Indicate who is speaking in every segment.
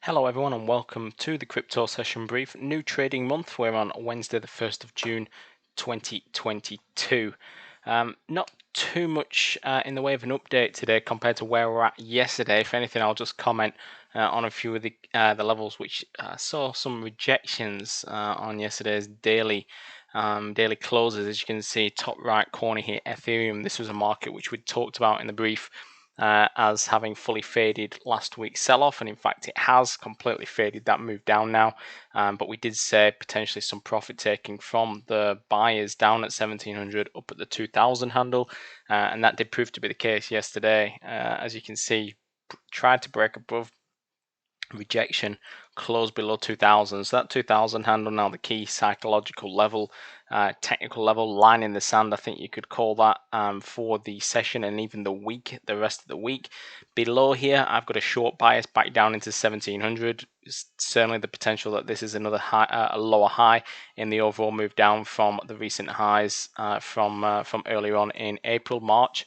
Speaker 1: Hello everyone and welcome to the crypto session brief. New trading month. We're on Wednesday the 1st of June 2022. Not too much in the way of an update today compared to where we're at yesterday. If anything, I'll just comment on a few of the levels which saw some rejections on yesterday's daily closes. As you can see, top right corner here, Ethereum. This was a market which we talked about in the brief as having fully faded last week's sell-off, and in fact it has completely faded. That move down now, but we did say potentially some profit taking from the buyers down at 1700 up at the 2000 handle, and that did prove to be the case yesterday. As you can see, tried to break above rejection, close below 2000. So that 2000 handle now the key psychological level, technical level, line in the sand, I think you could call that, for the session and even the rest of the week. Below here, I've got a short bias back down into 1700. Certainly the potential that this is another high, a lower high in the overall move down from the recent highs from earlier on in April, March.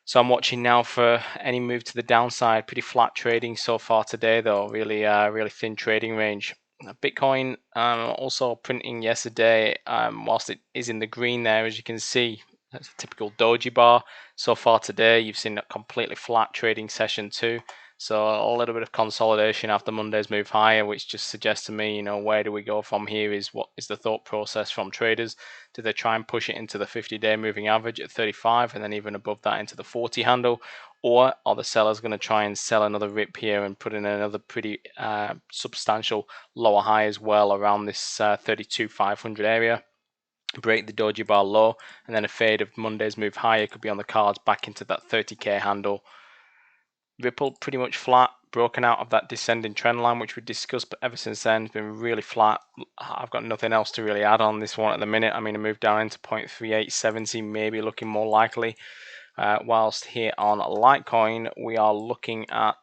Speaker 1: So I'm watching now for any move to the downside. Pretty flat trading so far today, though. Really thin trading range. Bitcoin also printing yesterday, whilst it is in the green there, as you can see. That's a typical doji bar. So far today, you've seen a completely flat trading session too. So a little bit of consolidation after Monday's move higher, which just suggests to me, where do we go from here? What is the thought process from traders? Do they try and push it into the 50-day moving average at 35 and then even above that into the 40 handle? Or are the sellers going to try and sell another rip here and put in another pretty substantial lower high as well around this 32,500 area? Break the doji bar low, and then a fade of Monday's move higher could be on the cards back into that 30k handle. Ripple pretty much flat, broken out of that descending trend line which we discussed, but ever since then it's been really flat. I've got nothing else to really add on this one at the minute. I mean, a move down into 0.3870 maybe looking more likely. Whilst here on Litecoin we are looking at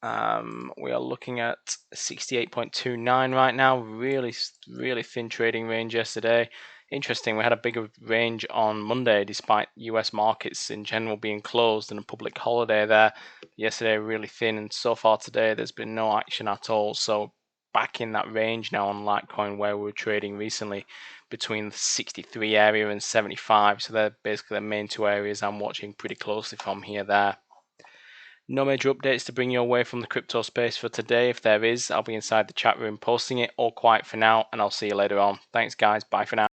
Speaker 1: 68.29 right now. Really thin trading range yesterday. Interesting, we had a bigger range on Monday despite US markets in general being closed and a public holiday there. Yesterday really thin, and so far today there's been no action at all. So back in that range now on Litecoin where we were trading recently, between the 63 area and 75. So they're basically the main two areas I'm watching pretty closely from here there. No major updates to bring you away from the crypto space for today. If there is, I'll be inside the chat room posting it. All quiet for now, and I'll see you later on. Thanks guys, bye for now.